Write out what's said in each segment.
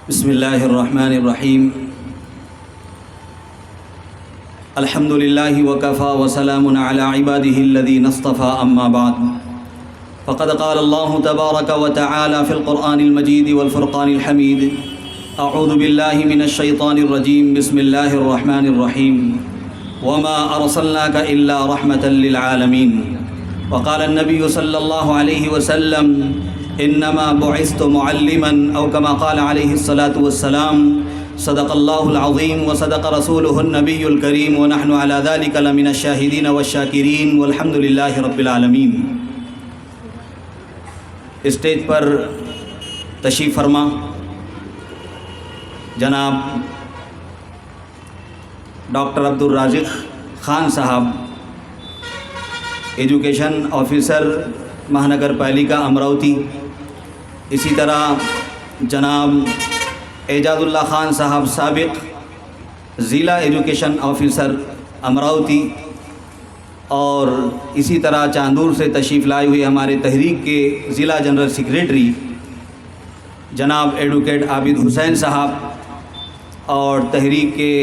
بسم اللہ الرحمن الرحیم الحمد للہ وکفى وسلام علی عباده الذین اصطفى اما بعد فقد قال اللہ تبارک وتعالى فی القرآن المجید والفرقان الحمید اعوذ باللہ من الشیطان الرجیم بسم اللہ الرحمن الرحیم وما ارسلناک الا رحمة للعالمین وقال النبی صلی اللہ علیہ وسلم انما بعثت معلما او كما قال علیہ الصلاة والسلام صدق اللہ العظیم وصدق رسولہ النبی الکریم ونحن على ذلك لمن الشاہدین والشاکرین والحمد للہ رب العالمین۔ اسٹیج پر تشریف فرما جناب ڈاکٹر عبدالرازق خان صاحب، ایجوکیشن آفیسر مہانگر پالیکا امراوتی، اسی طرح جناب اعجاز اللہ خان صاحب سابق ضلع ایجوکیشن آفیسر امراوتی، اور اسی طرح چاندور سے تشریف لائے ہوئے ہمارے تحریک کے ضلع جنرل سیکریٹری جناب ایڈوکیٹ عابد حسین صاحب، اور تحریک کے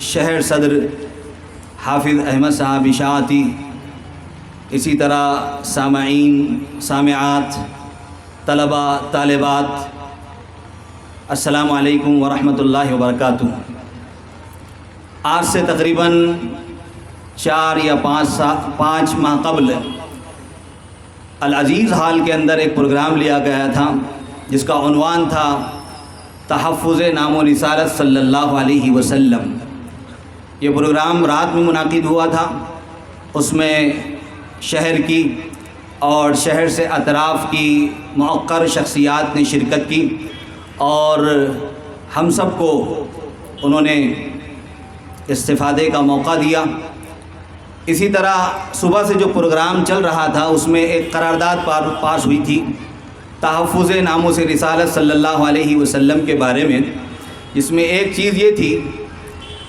شہر صدر حافظ احمد صاحب اشاعتی، اسی طرح سامعین سامعات طلباء طالبات، السلام علیکم ورحمۃ اللہ وبرکاتہ۔ آج سے تقریباً 4 یا 5 ماہ قبل العزیز ہال کے اندر ایک پروگرام لیا گیا تھا جس کا عنوان تھا تحفظ نام و رسالت صلی اللہ علیہ وسلم۔ یہ پروگرام رات میں منعقد ہوا تھا، اس میں شہر کی اور شہر سے اطراف کی مؤقر شخصیات نے شرکت کی، اور ہم سب کو انہوں نے استفادے کا موقع دیا۔ اسی طرح صبح سے جو پروگرام چل رہا تھا اس میں ایک قرارداد پاس ہوئی تھی تحفظ ناموس رسالت صلی اللہ علیہ وسلم کے بارے میں، جس میں ایک چیز یہ تھی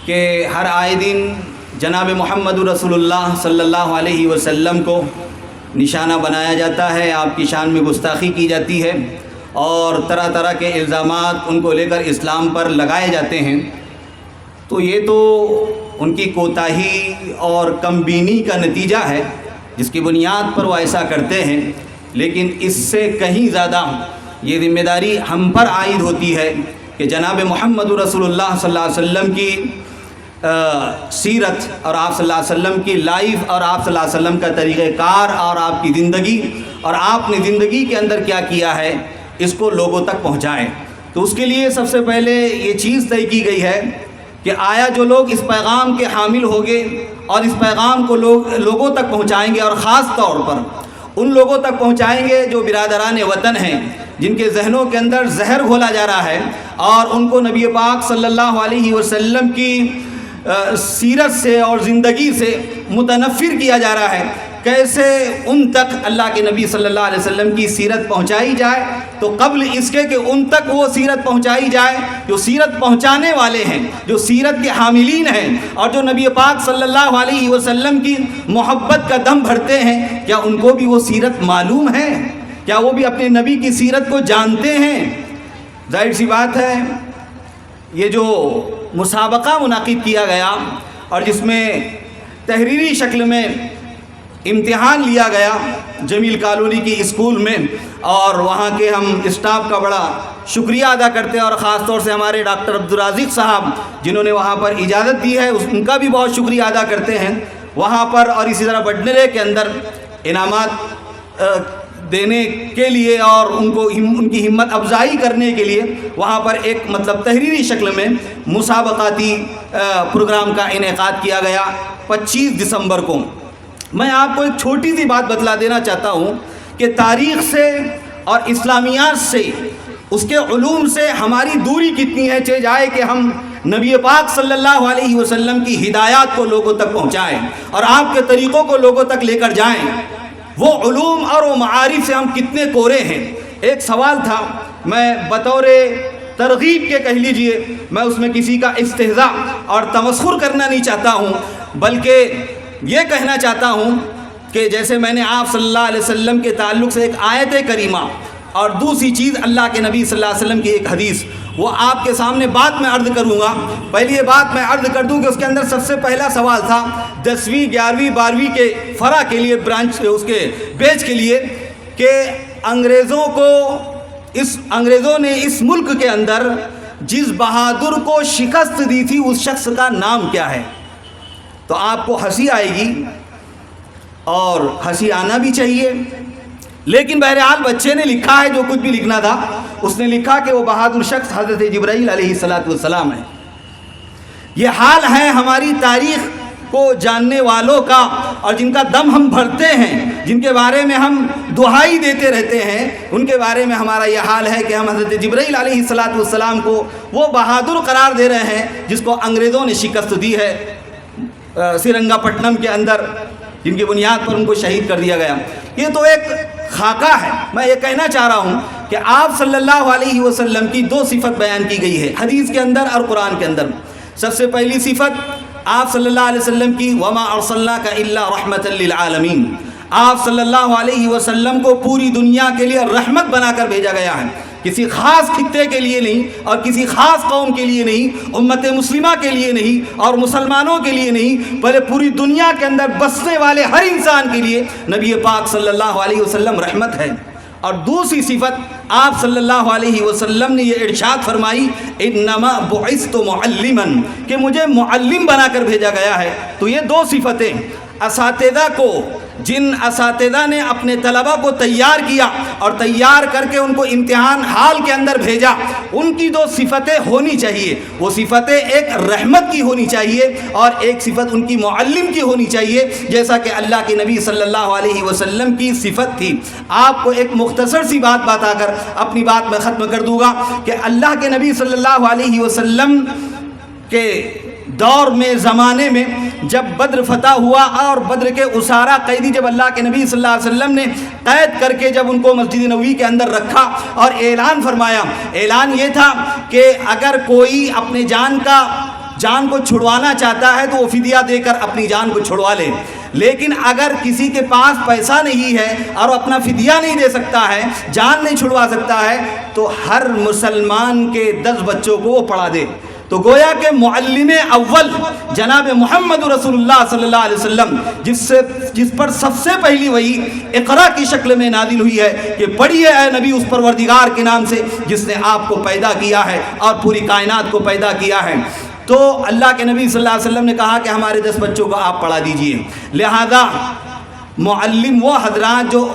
کہ ہر آئے دن جناب محمد رسول اللہ صلی اللہ علیہ وسلم کو نشانہ بنایا جاتا ہے، آپ کی شان میں گستاخی کی جاتی ہے، اور طرح طرح کے الزامات ان کو لے کر اسلام پر لگائے جاتے ہیں۔ تو یہ تو ان کی کوتاہی اور کم بینی کا نتیجہ ہے جس کی بنیاد پر وہ ایسا کرتے ہیں، لیکن اس سے کہیں زیادہ یہ ذمہ داری ہم پر عائد ہوتی ہے کہ جناب محمد رسول اللہ صلی اللہ علیہ وسلم کی سیرت اور آپ صلی اللہ علیہ وسلم کی لائف اور آپ صلی اللہ علیہ وسلم کا طریقہ کار اور آپ کی زندگی اور آپ نے زندگی کے اندر کیا کیا ہے اس کو لوگوں تک پہنچائیں۔ تو اس کے لیے سب سے پہلے یہ چیز طے کی گئی ہے کہ آیا جو لوگ اس پیغام کے حامل ہوں گے اور اس پیغام کو لوگوں تک پہنچائیں گے، اور خاص طور پر ان لوگوں تک پہنچائیں گے جو برادران وطن ہیں، جن کے ذہنوں کے اندر زہر گھولا جا رہا ہے اور ان کو نبی پاک صلی اللہ علیہ وسلم کی سیرت سے اور زندگی سے متنفر کیا جا رہا ہے، کیسے ان تک اللہ کے نبی صلی اللہ علیہ وسلم کی سیرت پہنچائی جائے۔ تو قبل اس کے کہ ان تک وہ سیرت پہنچائی جائے، جو سیرت پہنچانے والے ہیں، جو سیرت کے حاملین ہیں اور جو نبی پاک صلی اللہ علیہ وسلم کی محبت کا دم بھرتے ہیں، کیا ان کو بھی وہ سیرت معلوم ہے؟ کیا وہ بھی اپنے نبی کی سیرت کو جانتے ہیں؟ ظاہر سی بات ہے یہ جو مسابقہ منعقد کیا گیا اور جس میں تحریری شکل میں امتحان لیا گیا جمیل کالونی کی اسکول میں، اور وہاں کے ہم اسٹاف کا بڑا شکریہ ادا کرتے ہیں، اور خاص طور سے ہمارے ڈاکٹر عبدالرازق صاحب جنہوں نے وہاں پر اجازت دی ہے ان کا بھی بہت شکریہ ادا کرتے ہیں وہاں پر، اور اسی طرح بڈنرے کے اندر انعامات دینے کے لیے اور ان کی ہمت افزائی کرنے کے لیے وہاں پر ایک تحریری شکل میں مسابقاتی پروگرام کا انعقاد کیا گیا 25 دسمبر کو۔ میں آپ کو ایک چھوٹی سی بات بتلا دینا چاہتا ہوں کہ تاریخ سے اور اسلامیات سے، اس کے علوم سے ہماری دوری کتنی ہے، چہ جائے کہ ہم نبی پاک صلی اللہ علیہ وسلم کی ہدایات کو لوگوں تک پہنچائیں اور آپ کے طریقوں کو لوگوں تک لے کر جائیں، وہ علوم اور وہ معارف سے ہم کتنے کورے ہیں۔ ایک سوال تھا، میں بطور ترغیب کے کہہ لیجئے، میں اس میں کسی کا استہزاء اور تمسخر کرنا نہیں چاہتا ہوں، بلکہ یہ کہنا چاہتا ہوں کہ جیسے میں نے آپ صلی اللہ علیہ وسلم کے تعلق سے ایک آیت کریمہ اور دوسری چیز اللہ کے نبی صلی اللہ علیہ وسلم کی ایک حدیث، وہ آپ کے سامنے بات میں عرض کروں گا۔ پہلی یہ بات میں عرض کر دوں کہ اس کے اندر سب سے پہلا سوال تھا 10ویں 11ویں 12ویں کے فرع کے لیے، برانچ اس کے بیچ کے لیے، کہ انگریزوں نے اس ملک کے اندر جس بہادر کو شکست دی تھی اس شخص کا نام کیا ہے؟ تو آپ کو ہنسی آئے گی اور ہنسی آنا بھی چاہیے، لیکن بہرحال بچے نے لکھا ہے جو کچھ بھی لکھنا تھا، اس نے لکھا کہ وہ بہادر شخص حضرت جبرائیل علیہ السلام ہے۔ یہ حال ہے ہماری تاریخ کو جاننے والوں کا، اور جن کا دم ہم بھرتے ہیں، جن کے بارے میں ہم دہائی دیتے رہتے ہیں، ان کے بارے میں ہمارا یہ حال ہے کہ ہم حضرت جبرائیل علیہ السلام کو وہ بہادر قرار دے رہے ہیں جس کو انگریزوں نے شکست دی ہے سرنگا پٹنم کے اندر، جن کی بنیاد پر ان کو شہید کر دیا گیا۔ یہ تو ایک خاکہ ہے۔ میں یہ کہنا چاہ رہا ہوں کہ آپ صلی اللہ علیہ وسلم کی 2 صفت بیان کی گئی ہے حدیث کے اندر اور قرآن کے اندر۔ سب سے پہلی صفت آپ صلی اللہ علیہ وسلم کی وما ارسلناک الا رحمۃ للعالمین، آپ صلی اللہ علیہ وسلم کو پوری دنیا کے لیے رحمت بنا کر بھیجا گیا ہے، کسی خاص خطے کے لیے نہیں اور کسی خاص قوم کے لیے نہیں، امت مسلمہ کے لیے نہیں اور مسلمانوں کے لیے نہیں، بلکہ پوری دنیا کے اندر بسنے والے ہر انسان کے لیے نبی پاک صلی اللہ علیہ وسلم رحمت ہے۔ اور دوسری صفت آپ صلی اللہ علیہ وسلم نے یہ ارشاد فرمائی انما بعثت معلما، کہ مجھے معلم بنا کر بھیجا گیا ہے۔ تو یہ 2 صفتیں اساتذہ کو، جن اساتذہ نے اپنے طلبہ کو تیار کیا اور تیار کر کے ان کو امتحان حال کے اندر بھیجا، ان کی 2 صفتیں ہونی چاہیے۔ وہ صفتیں ایک رحمت کی ہونی چاہیے اور ایک صفت ان کی معلم کی ہونی چاہیے، جیسا کہ اللہ کے نبی صلی اللہ علیہ وسلم کی صفت تھی۔ آپ کو ایک مختصر سی بات بتا کر اپنی بات میں ختم کر دوں گا کہ اللہ کے نبی صلی اللہ علیہ وسلم کے دور میں، زمانے میں، جب بدر فتح ہوا اور بدر کے اسارہ قیدی جب اللہ کے نبی صلی اللہ علیہ وسلم نے قید کر کے جب ان کو مسجد نبوی کے اندر رکھا اور اعلان فرمایا، اعلان یہ تھا کہ اگر کوئی اپنے جان کو چھڑوانا چاہتا ہے تو وہ فدیہ دے کر اپنی جان کو چھڑوا لے، لیکن اگر کسی کے پاس پیسہ نہیں ہے اور اپنا فدیہ نہیں دے سکتا ہے، جان نہیں چھڑوا سکتا ہے، تو ہر مسلمان کے 10 بچوں کو وہ پڑھا دے۔ تو گویا کہ معلم اول جناب محمد رسول اللہ صلی اللہ علیہ وسلم، جس پر سب سے پہلی وحی اقرا کی شکل میں نازل ہوئی ہے کہ پڑھیے اے نبی اس پروردگار کے نام سے جس نے آپ کو پیدا کیا ہے اور پوری کائنات کو پیدا کیا ہے۔ تو اللہ کے نبی صلی اللہ علیہ وسلم نے کہا کہ ہمارے 10 بچوں کو آپ پڑھا دیجئے۔ لہذا معلم وہ حضرات جو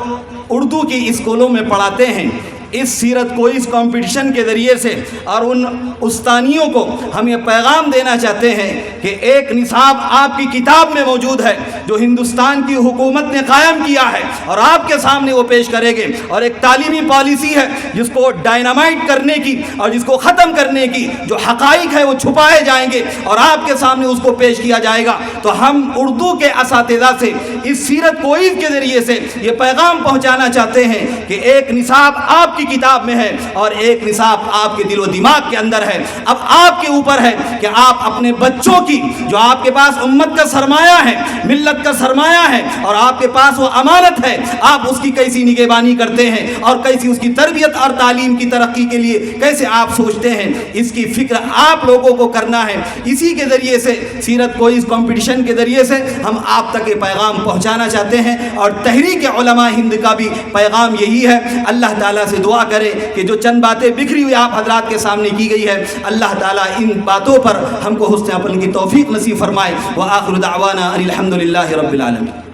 اردو کی اسکولوں میں پڑھاتے ہیں، اس سیرت کو اس کمپٹیشن کے ذریعے سے اور ان استانیوں کو ہم یہ پیغام دینا چاہتے ہیں کہ ایک نصاب آپ کی کتاب میں موجود ہے جو ہندوستان کی حکومت نے قائم کیا ہے اور آپ کے سامنے وہ پیش کرے گے، اور ایک تعلیمی پالیسی ہے جس کو ڈائنامائٹ کرنے کی اور جس کو ختم کرنے کی جو حقائق ہے وہ چھپائے جائیں گے اور آپ کے سامنے اس کو پیش کیا جائے گا۔ تو ہم اردو کے اساتذہ سے اس سیرت کوئز کے ذریعے سے یہ پیغام پہنچانا چاہتے ہیں کہ ایک نصاب آپ کی کتاب میں ہے اور ایک نصاب آپ کے دل و دماغ کے اندر ہے۔ اب آپ کے اوپر ہے کہ آپ اپنے بچوں کی، جو آپ کے پاس امت کا سرمایہ ہے، ملت کا سرمایہ ہے اور آپ کے پاس وہ امانت ہے، آپ اس کی کیسی نگہبانی کرتے ہیں اور کیسی اس کی تربیت اور تعلیم کی ترقی کے لیے کیسے آپ سوچتے ہیں، اس کی فکر آپ لوگوں کو کرنا ہے۔ اسی کے ذریعے سے سیرت کوئز کمپٹیشن کے ذریعے سے ہم آپ تک یہ پیغام پہنچانا چاہتے ہیں، اور تحریک علماء ہند کا بھی پیغام یہی ہے۔ اللہ تعالیٰ سے دعا کرے کہ جو چند باتیں بکھری ہوئی آپ حضرات کے سامنے کی گئی ہے، اللہ تعالیٰ ان باتوں پر ہم کو حسن عمل کی توفیق نصیب فرمائے۔ وآخر دعوانا ان الحمد للہ رب العالمین۔